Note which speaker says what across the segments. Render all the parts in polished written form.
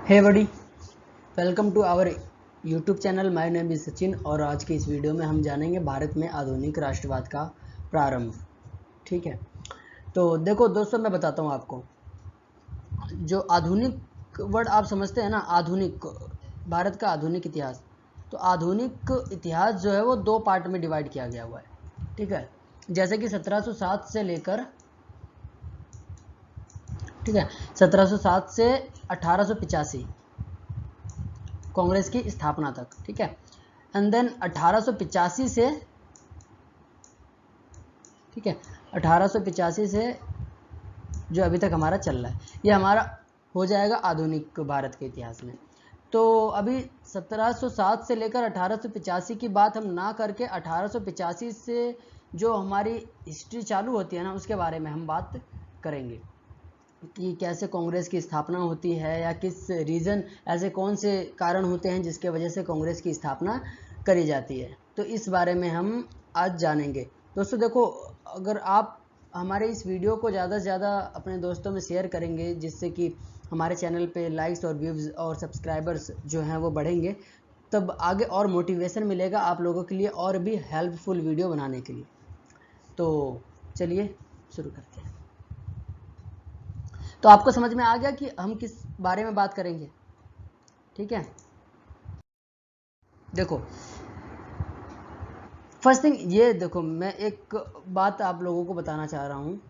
Speaker 1: Hey buddy, welcome to our YouTube channel. My name is Sachin और आज के इस वीडियो में हम जानेंगे भारत में आधुनिक राष्ट्रवाद का प्रारंभ। ठीक है, तो देखो दोस्तों, मैं बताता हूँ आपको। जो आधुनिक वर्ड आप समझते हैं ना, आधुनिक, भारत का आधुनिक इतिहास, तो आधुनिक इतिहास जो है वो दो पार्ट में डिवाइड किया गया हुआ है। ठीक है, जैसे कि 1707 से लेकर, ठीक है, 1707 से 1885 कांग्रेस की स्थापना तक। ठीक है, एंड देन 1885 से, ठीक है, 1885 से जो अभी तक हमारा चल रहा है, ये हमारा हो जाएगा आधुनिक भारत के इतिहास में। तो अभी 1707 से लेकर 1885 की बात हम ना करके 1885 से जो हमारी हिस्ट्री चालू होती है ना, उसके बारे में हम बात करेंगे कि कैसे कांग्रेस की स्थापना होती है, या किस रीज़न, ऐसे कौन से कारण होते हैं जिसके वजह से कांग्रेस की स्थापना करी जाती है। तो इस बारे में हम आज जानेंगे। दोस्तों देखो, अगर आप हमारे इस वीडियो को ज़्यादा से ज़्यादा अपने दोस्तों में शेयर करेंगे, जिससे कि हमारे चैनल पे लाइक्स और व्यूज़ और सब्सक्राइबर्स जो हैं वो बढ़ेंगे, तब आगे और मोटिवेशन मिलेगा आप लोगों के लिए और भी हेल्पफुल वीडियो बनाने के लिए। तो चलिए शुरू करते हैं। तो आपको समझ में आ गया कि हम किस बारे में बात करेंगे। ठीक है, देखो फर्स्ट थिंग ये देखो, मैं एक बात आप लोगों को बताना चाह रहा हूँ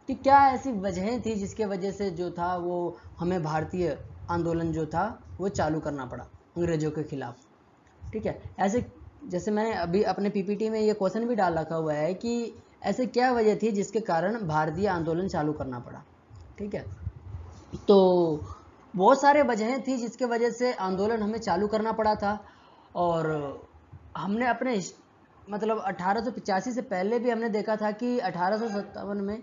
Speaker 1: कि क्या ऐसी वजहें थी जिसके वजह से जो था वो हमें भारतीय आंदोलन जो था वो चालू करना पड़ा अंग्रेजों के खिलाफ। ठीक है, ऐसे जैसे मैंने अभी अपने पीपीटी में ये क्वेश्चन भी डाल रखा हुआ है कि ऐसे क्या वजह थी जिसके कारण भारतीय आंदोलन चालू करना पड़ा। ठीक है, तो बहुत सारे वजहें थी जिसके वजह से आंदोलन हमें चालू करना पड़ा था। और हमने अपने मतलब 1885 से पहले भी हमने देखा था कि 1857 में,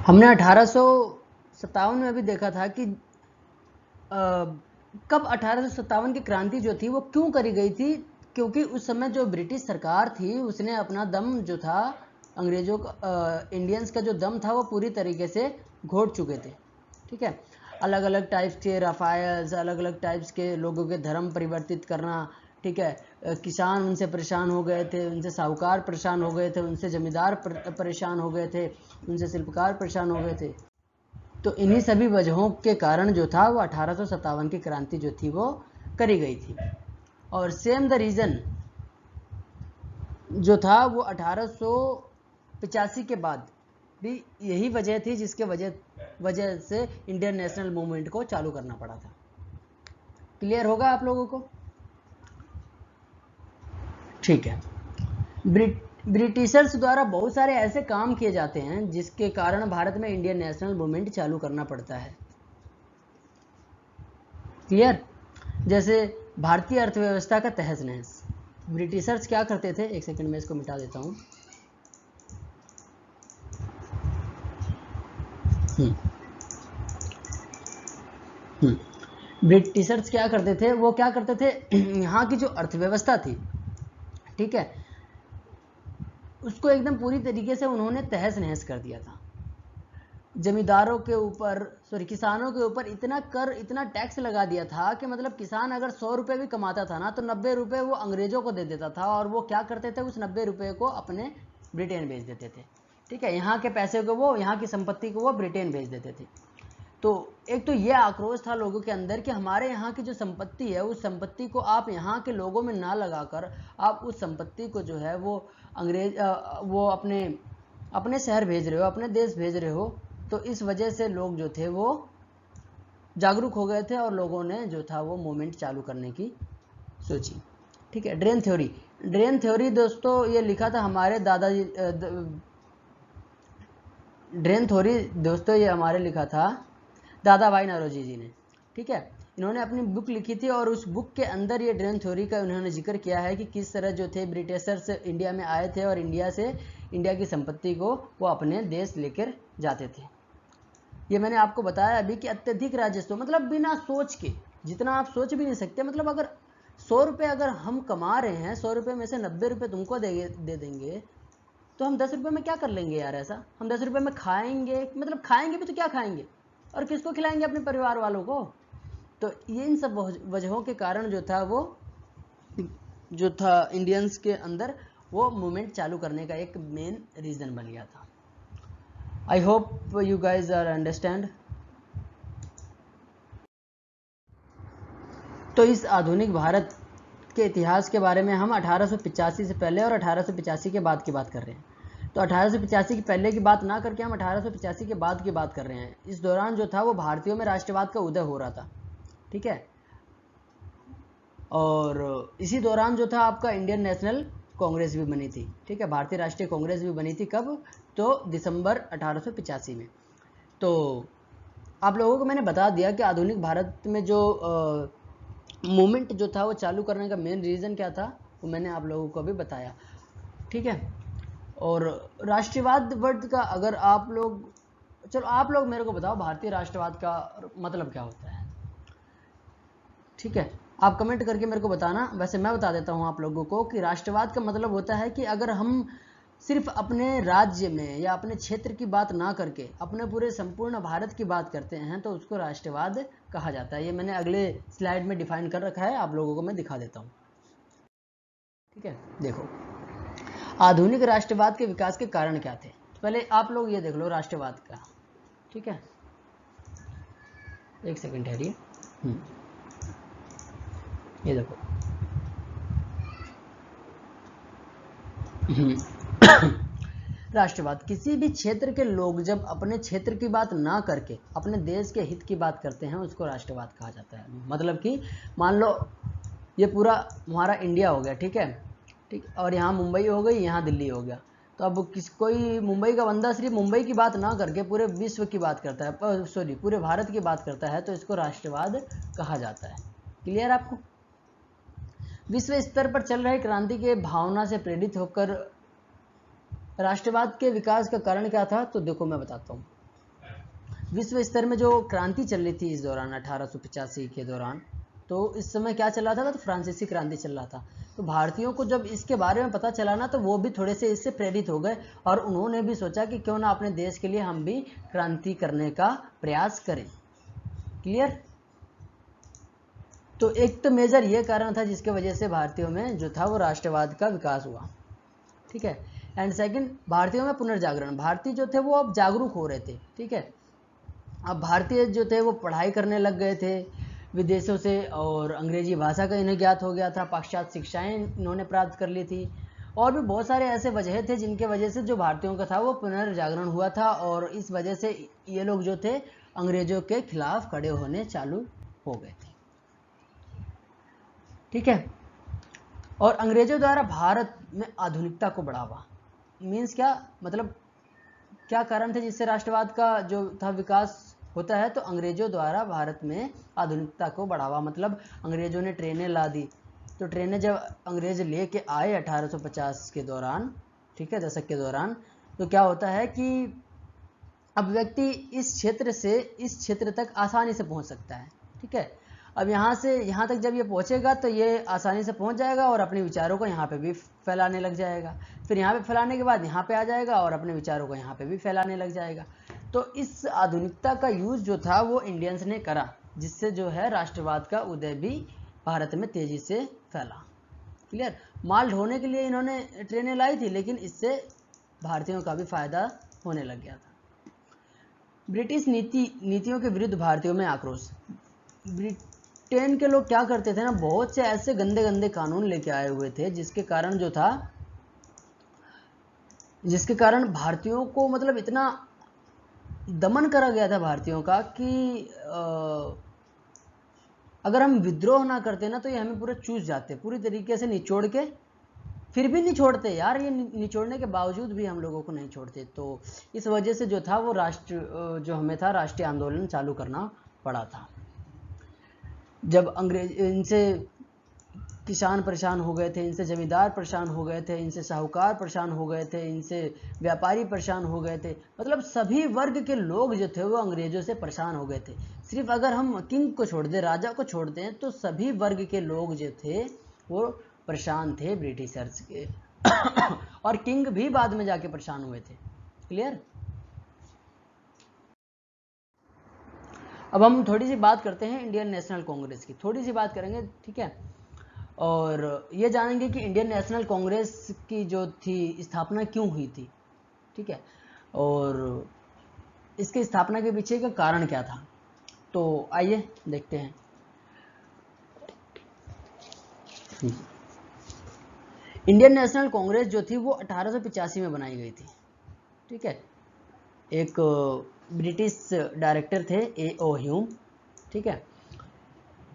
Speaker 1: हमने 1857 में भी देखा था कि कब 1857 की क्रांति जो थी वो क्यों करी गई थी, क्योंकि उस समय जो ब्रिटिश सरकार थी उसने अपना दम जो था, अंग्रेजों का, इंडियंस का जो दम था वो पूरी तरीके से घोट चुके थे। ठीक है, अलग अलग टाइप्स के रफायल्स, अलग अलग टाइप्स के लोगों के धर्म परिवर्तित करना। ठीक है, किसान उनसे परेशान हो गए थे, उनसे साहूकार परेशान हो गए थे, उनसे जमींदार परेशान हो गए थे, उनसे शिल्पकार परेशान हो गए थे। तो इन्हीं सभी वजहों के कारण जो था वो 1857 की क्रांति जो थी वो करी गई थी। और सेम द रीज़न जो था वो 1885 के बाद भी यही वजह थी जिसके वजह से इंडियन नेशनल मूवमेंट को चालू करना पड़ा था। क्लियर होगा आप लोगों को? ठीक है, ब्रिटिशर्स द्वारा बहुत सारे ऐसे काम किए जाते हैं जिसके कारण भारत में इंडियन नेशनल मूवमेंट चालू करना पड़ता है। क्लियर? जैसे भारतीय अर्थव्यवस्था का तहस नहस। ब्रिटिशर्स क्या करते थे, एक सेकंड में इसको मिटा देता हूँ। ब्रिटिशर्स क्या करते थे, वो क्या करते थे, यहाँ की जो अर्थव्यवस्था थी, ठीक है, उसको एकदम पूरी तरीके से उन्होंने तहस नहस कर दिया था। जमींदारों के ऊपर, सॉरी, किसानों के ऊपर इतना कर, इतना टैक्स लगा दिया था कि मतलब किसान अगर 100 रुपये भी कमाता था ना, तो 90 रुपये वो अंग्रेजों को दे देता था, और वो क्या करते थे, उस 90 रुपये को अपने ब्रिटेन भेज देते थे। ठीक है, यहाँ के पैसे को वो, यहाँ की संपत्ति को वो ब्रिटेन भेज देते थे। तो एक तो ये आक्रोश था लोगों के अंदर कि हमारे यहाँ की जो संपत्ति है, उस संपत्ति को आप यहाँ के लोगों में ना लगाकर आप उस संपत्ति को जो है वो वो अपने शहर भेज रहे हो, अपने देश भेज रहे हो। तो इस वजह से लोग जो थे वो जागरूक हो गए थे और लोगों ने जो था वो मूवमेंट चालू करने की सोची। ठीक है, ड्रेन थ्योरी। ड्रेन थ्योरी दोस्तों ये लिखा था हमारे दादाजी, ड्रेन थ्योरी दोस्तों ये हमारे लिखा था दादा भाई नौरोजी जी ने। ठीक है, इन्होंने अपनी बुक लिखी थी और उस बुक के अंदर ये ड्रेन थ्योरी का उन्होंने जिक्र किया है कि किस तरह जो थे ब्रिटिशर्स इंडिया में आए थे और इंडिया की संपत्ति को वो अपने देश लेकर जाते थे। ये मैंने आपको बताया अभी कि अत्यधिक राजस्व, मतलब बिना सोच के, जितना आप सोच भी नहीं सकते। मतलब अगर 100 रुपये अगर हम कमा रहे हैं, 100 रुपये में से 90 रुपये तुमको दे देंगे, तो हम 10 रुपये में क्या कर लेंगे यार? ऐसा हम 10 रुपये में खाएंगे, मतलब खाएंगे भी तो क्या खाएंगे और किसको खिलाएंगे? अपने परिवार वालों को। तो ये इन सब वजहों के कारण जो था इंडियंस के अंदर वो मूवमेंट चालू करने का एक मेन रीज़न बन गया था। I hope you guys are understand. तो इस आधुनिक भारत के इतिहास के बारे में हम 1885 से पहले और 1885 के बाद की बात कर रहे हैं। तो 1885 के पहले की बात ना करके हम 1885 के बाद की बात कर रहे हैं। इस दौरान जो था वो भारतीयों में राष्ट्रवाद का उदय हो रहा था, ठीक है। और इसी दौरान जो था आपका इंडियन नेशनल कांग्रेस भी बनी थी, ठीक है। भारतीय राष्ट्रीय कांग्रेस भी बनी थी। कब? तो दिसंबर 1885 में। तो आप लोगों को मैंने बता दिया कि आधुनिक भारत में जो मूवमेंट जो था वो चालू करने का मेन रीज़न क्या था, वो मैंने आप लोगों को भी बताया, ठीक है। और राष्ट्रवाद वर्ड का अगर आप लोग, चलो आप लोग मेरे को बताओ भारतीय राष्ट्रवाद का मतलब क्या होता है, ठीक है। आप कमेंट करके मेरे को बताना। वैसे मैं बता देता हूँ आप लोगों को कि राष्ट्रवाद का मतलब होता है कि अगर हम सिर्फ अपने राज्य में या अपने क्षेत्र की बात ना करके अपने पूरे संपूर्ण भारत की बात करते हैं तो उसको राष्ट्रवाद कहा जाता है। ये मैंने अगले स्लाइड में डिफाइन कर रखा है, आप लोगों को मैं दिखा देता हूँ, ठीक है। देखो, आधुनिक राष्ट्रवाद के विकास के कारण क्या थे, पहले आप लोग ये देख लो राष्ट्रवाद का, ठीक है। एक सेकंड ठहरिए। ये देखो राष्ट्रवाद, किसी भी क्षेत्र के लोग जब अपने क्षेत्र की बात ना करके अपने देश के हित की बात करते हैं उसको राष्ट्रवाद कहा जाता है। मतलब कि मान लो ये पूरा हमारा इंडिया हो गया, ठीक है, ठीक, और यहाँ मुंबई हो गई, यहाँ दिल्ली हो गया। तो अब कोई मुंबई का बंदा सिर्फ मुंबई की बात ना करके पूरे विश्व की बात करता है, सॉरी पूरे भारत की बात करता है, तो इसको राष्ट्रवाद कहा जाता है। क्लियर आपको? विश्व स्तर पर चल रहे क्रांति के भावना से प्रेरित होकर राष्ट्रवाद के विकास का कारण क्या था, तो देखो मैं बताता हूँ। विश्व स्तर में जो क्रांति चल रही थी इस दौरान 1885 के दौरान, तो इस समय क्या चल रहा था, तो फ्रांसीसी क्रांति चल रहा था। तो भारतीयों को जब इसके बारे में पता चला ना, तो वो भी थोड़े से इससे प्रेरित हो गए और उन्होंने भी सोचा कि क्यों ना अपने देश के लिए हम भी क्रांति करने का प्रयास करें। क्लियर? तो एक तो मेजर ये कारण था जिसके वजह से भारतीयों में जो था वो राष्ट्रवाद का विकास हुआ, ठीक है। एंड सेकंड, भारतीयों में पुनर्जागरण, भारतीय जो थे वो अब जागरूक हो रहे थे, ठीक है। अब भारतीय जो थे वो पढ़ाई करने लग गए थे विदेशों से, और अंग्रेजी भाषा का इन्हें ज्ञात हो गया था, पाश्चात्य शिक्षाएं इन्होंने प्राप्त कर ली थी, और भी बहुत सारे ऐसे वजह थे जिनके वजह से जो भारतीयों का था वो पुनर्जागरण हुआ था, और इस वजह से ये लोग जो थे अंग्रेजों के खिलाफ खड़े होने चालू हो गए थे, ठीक है। और अंग्रेजों द्वारा भारत में आधुनिकता को बढ़ावा, मीन्स क्या मतलब, क्या कारण थे जिससे राष्ट्रवाद का जो था विकास होता है, तो अंग्रेजों द्वारा भारत में आधुनिकता को बढ़ावा, मतलब अंग्रेजों ने ट्रेनें ला दी। तो ट्रेनें जब अंग्रेज लेके आए 1850 के दौरान, ठीक है, दशक के दौरान, तो क्या होता है कि अब व्यक्ति इस क्षेत्र से इस क्षेत्र तक आसानी से पहुंच सकता है, ठीक है। अब यहाँ से यहाँ तक जब ये पहुँचेगा तो ये आसानी से पहुँच जाएगा और अपने विचारों को यहाँ पे भी फैलाने लग जाएगा, फिर यहाँ पे फैलाने के बाद यहाँ पे आ जाएगा और अपने विचारों को यहाँ पे भी फैलाने लग जाएगा। तो इस आधुनिकता का यूज़ जो था वो इंडियंस ने करा, जिससे जो है राष्ट्रवाद का उदय भी भारत में तेज़ी से फैला। क्लियर? माल ढोने के लिए इन्होंने ट्रेनें लाई थी, लेकिन इससे भारतीयों का भी फायदा होने लग गया था। ब्रिटिश नीतियों के विरुद्ध भारतीयों में आक्रोश। ब्रिटेन के लोग क्या करते थे ना, बहुत से ऐसे गंदे गंदे कानून लेके आए हुए थे जिसके कारण भारतीयों को मतलब इतना दमन करा गया था भारतीयों का कि अगर हम विद्रोह ना करते ना तो ये हमें पूरा चूस जाते, पूरी तरीके से निचोड़ के, फिर भी नहीं छोड़ते यार, ये निचोड़ने के बावजूद भी हम लोगों को नहीं छोड़ते। तो इस वजह से जो था वो जो हमें था राष्ट्रीय आंदोलन चालू करना पड़ा था। जब अंग्रेज इनसे किसान परेशान हो गए थे, इनसे जमींदार परेशान हो गए थे, इनसे साहूकार परेशान हो गए थे, इनसे व्यापारी परेशान हो गए थे, मतलब सभी वर्ग के लोग जो थे वो अंग्रेजों से परेशान हो गए थे। सिर्फ अगर हम किंग को छोड़ दें, राजा को छोड़ दें, तो सभी वर्ग के लोग जो थे वो परेशान थे ब्रिटिशर्स के और किंग भी बाद में जाके परेशान हुए थे। क्लियर। अब हम थोड़ी सी बात करते हैं इंडियन नेशनल कांग्रेस की, थोड़ी सी बात करेंगे, ठीक है। और ये जानेंगे कि इंडियन नेशनल कांग्रेस की जो थी स्थापना क्यों हुई थी, ठीक है, और इसकी स्थापना के पीछे का कारण क्या था। तो आइए देखते हैं। इंडियन नेशनल कांग्रेस जो थी वो 1885 में बनाई गई थी, ठीक है। एक ब्रिटिश डायरेक्टर थे A.O. ह्यूम, ठीक है,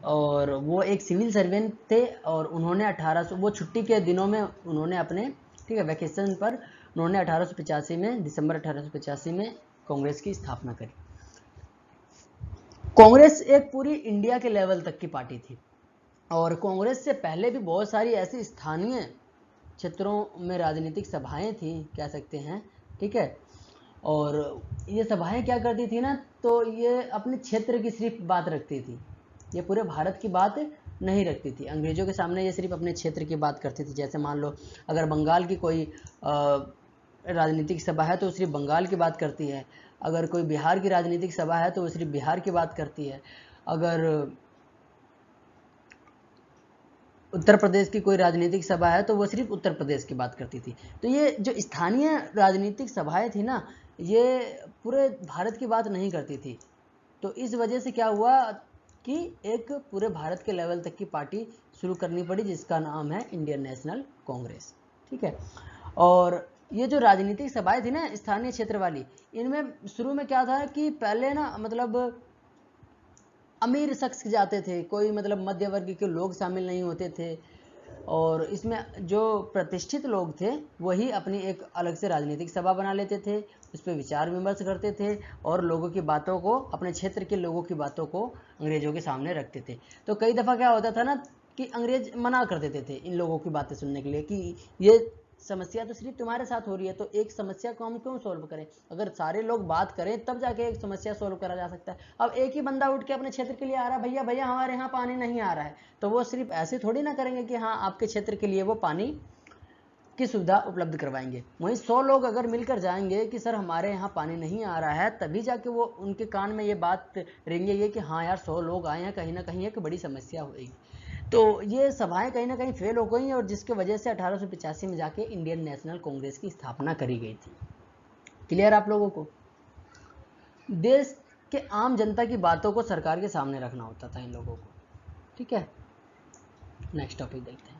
Speaker 1: और वो एक सिविल सर्वेंट थे, और उन्होंने 1800 वो छुट्टी के दिनों में उन्होंने अपने, ठीक है, वैकेशन पर उन्होंने 1885 में, दिसंबर 1885 में कांग्रेस की स्थापना करी। कांग्रेस एक पूरी इंडिया के लेवल तक की पार्टी थी, और कांग्रेस से पहले भी बहुत सारी ऐसी स्थानीय क्षेत्रों में राजनीतिक सभाएं थी, कह सकते हैं, ठीक है। और ये सभाएं क्या करती थी ना, तो ये अपने क्षेत्र की सिर्फ बात रखती थी, ये पूरे भारत की बात नहीं रखती थी। अंग्रेजों के सामने ये सिर्फ अपने क्षेत्र की बात करती थी। जैसे मान लो अगर बंगाल की कोई राजनीतिक सभा है तो वो सिर्फ बंगाल की बात करती है, अगर कोई बिहार की राजनीतिक सभा है तो वो सिर्फ बिहार की बात करती है, अगर उत्तर प्रदेश की कोई राजनीतिक सभा है तो वो सिर्फ उत्तर प्रदेश की बात करती थी। तो ये जो स्थानीय राजनीतिक सभाएं थी ना, ये पूरे भारत की बात नहीं करती थी। तो इस वजह से क्या हुआ कि एक पूरे भारत के लेवल तक की पार्टी शुरू करनी पड़ी, जिसका नाम है इंडियन नेशनल कांग्रेस, ठीक है। और ये जो राजनीतिक सभाएं थी ना स्थानीय क्षेत्र वाली, इनमें शुरू में क्या था कि पहले ना मतलब अमीर शख्स जाते थे, कोई मतलब मध्य वर्ग के लोग शामिल नहीं होते थे, और इसमें जो प्रतिष्ठित लोग थे वही अपनी एक अलग से राजनीतिक सभा बना लेते थे, उस पर विचार विमर्श करते थे, और लोगों की बातों को, अपने क्षेत्र के लोगों की बातों को अंग्रेजों के सामने रखते थे। तो कई दफ़ा क्या होता था ना कि अंग्रेज मना कर देते थे इन लोगों की बातें सुनने के लिए कि ये समस्या तो सिर्फ तुम्हारे साथ हो रही है, तो एक समस्या को हम क्यों सोल्व करें, अगर सारे लोग बात करें तब जाके एक समस्या सोल्व करा जा सकता है। अब एक ही बंदा उठ के अपने क्षेत्र के लिए आ रहा है, भैया भैया हमारे यहाँ पानी नहीं आ रहा है, तो वो सिर्फ ऐसे थोड़ी ना करेंगे कि हाँ आपके क्षेत्र के लिए वो पानी की सुविधा उपलब्ध करवाएंगे। वहीं 100 लोग अगर मिलकर जाएंगे कि सर हमारे यहाँ पानी नहीं आ रहा है, तभी जाके वो उनके कान में ये बात रेंगेगी कि हाँ यार 100 लोग आए हैं, कहीं ना कहीं एक बड़ी समस्या होगी। तो ये सभाएं कहीं ना कहीं फेल हो गई, और जिसकी वजह से 1885 में जाके इंडियन नेशनल कांग्रेस की स्थापना करी गई थी। क्लियर आप लोगों को। देश के आम जनता की बातों को सरकार के सामने रखना होता था इन लोगों को, ठीक है। नेक्स्ट टॉपिक देखते हैं।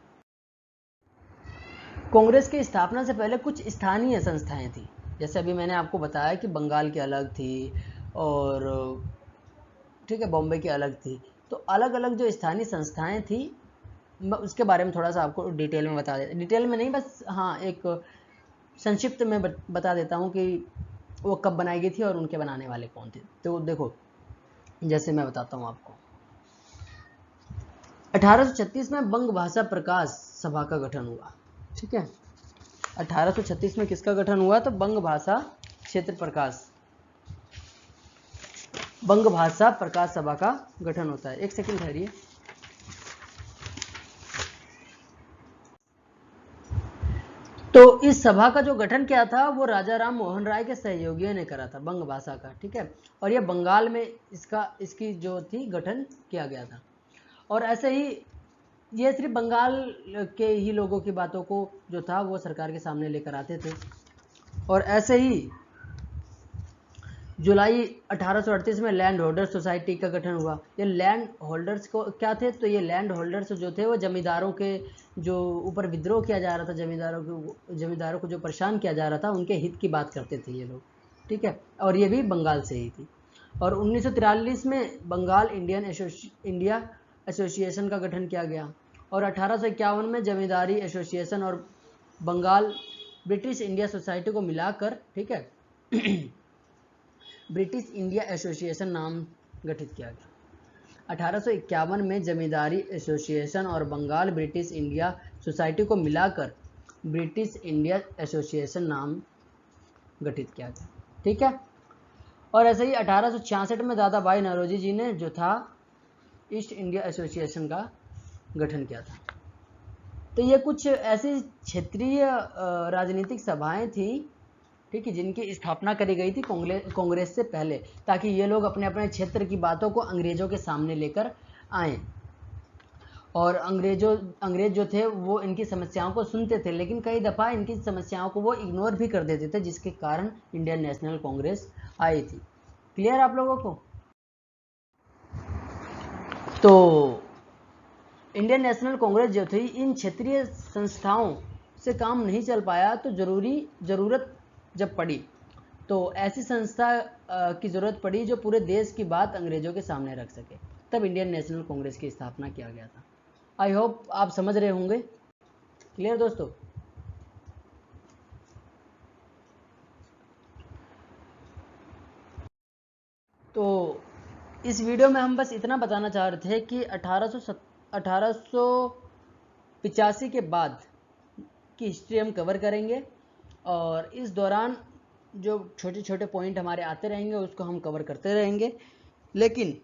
Speaker 1: कांग्रेस की स्थापना से पहले कुछ स्थानीय संस्थाएं थी, जैसे अभी मैंने आपको बताया कि बंगाल की अलग थी, और ठीक है बॉम्बे की अलग थी। तो अलग अलग जो स्थानीय संस्थाएं थी उसके बारे में थोड़ा सा आपको डिटेल में बता देता, डिटेल में नहीं बस हाँ एक संक्षिप्त में बता देता हूँ कि वो कब बनाई गई थी और उनके बनाने वाले कौन थे। तो देखो जैसे मैं बताता हूँ आपको, 1836 में बंग भाषा प्रकाश सभा का गठन हुआ, ठीक है। 1836 में किसका गठन हुआ, तो बंग भाषा क्षेत्र प्रकाश, बंग भाषा प्रकाश सभा का गठन होता है। एक सेकंड ठहरिए। तो इस सभा का जो गठन किया था वो राजा राम मोहन राय के सहयोगियों ने करा था, बंग भाषा का, ठीक है। और ये बंगाल में इसकी जो थी गठन किया गया था। और ऐसे ही ये सिर्फ बंगाल के ही लोगों की बातों को जो था वो सरकार के सामने लेकर आते थे। और ऐसे ही जुलाई 1838 में लैंड होल्डर्स सोसाइटी का गठन हुआ। ये लैंड होल्डर्स को क्या थे, तो ये लैंड होल्डर्स जो थे वो जमींदारों के जो ऊपर विद्रोह किया जा रहा था, जमींदारों को जो परेशान किया जा रहा था, उनके हित की बात करते थे ये लोग, ठीक है। और ये भी बंगाल से ही थी। और 1943 में बंगाल इंडिया एसोसिएशन का गठन किया गया। और 1851 में जमींदारी एसोसिएशन और बंगाल ब्रिटिश इंडिया सोसाइटी को मिलाकर, ठीक है, ब्रिटिश इंडिया एसोसिएशन नाम गठित किया गया। 1851 में जमींदारी एसोसिएशन और बंगाल ब्रिटिश इंडिया सोसाइटी को मिलाकर ब्रिटिश इंडिया एसोसिएशन नाम गठित किया गया, ठीक है। और ऐसे ही 1866 में दादा भाई नौरोजी जी ने जो था ईस्ट इंडिया एसोसिएशन का गठन किया था। तो ये कुछ ऐसी क्षेत्रीय राजनीतिक सभाएं थी, ठीक है, जिनकी स्थापना करी गई थी कांग्रेस से पहले, ताकि ये लोग अपने अपने क्षेत्र की बातों को अंग्रेजों के सामने लेकर आए। और अंग्रेज जो थे वो इनकी समस्याओं को सुनते थे, लेकिन कई दफ़ा इनकी समस्याओं को वो इग्नोर भी कर देते थे, जिसके कारण इंडियन नेशनल कांग्रेस आई थी। क्लियर आप लोगों को? तो इंडियन नेशनल कांग्रेस जो थी, इन क्षेत्रीय संस्थाओं से काम नहीं चल पाया, तो ज़रूरत जब पड़ी तो ऐसी संस्था की ज़रूरत पड़ी जो पूरे देश की बात अंग्रेजों के सामने रख सके, तब इंडियन नेशनल कांग्रेस की स्थापना किया गया था। आई होप आप समझ रहे होंगे। क्लियर दोस्तों? तो इस वीडियो में हम बस इतना बताना चाह रहे थे कि 1885 के बाद की हिस्ट्री हम कवर करेंगे, और इस दौरान जो छोटे छोटे पॉइंट हमारे आते रहेंगे उसको हम कवर करते रहेंगे। लेकिन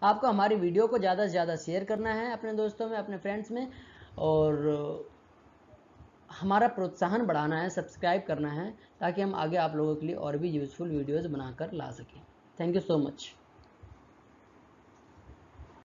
Speaker 1: आपको हमारी वीडियो को ज़्यादा से ज़्यादा शेयर करना है अपने दोस्तों में, अपने फ्रेंड्स में, और हमारा प्रोत्साहन बढ़ाना है, सब्सक्राइब करना है, ताकि हम आगे आप लोगों के लिए और भी यूज़फुल वीडियोज़ बनाकर ला सकें। Thank you so much.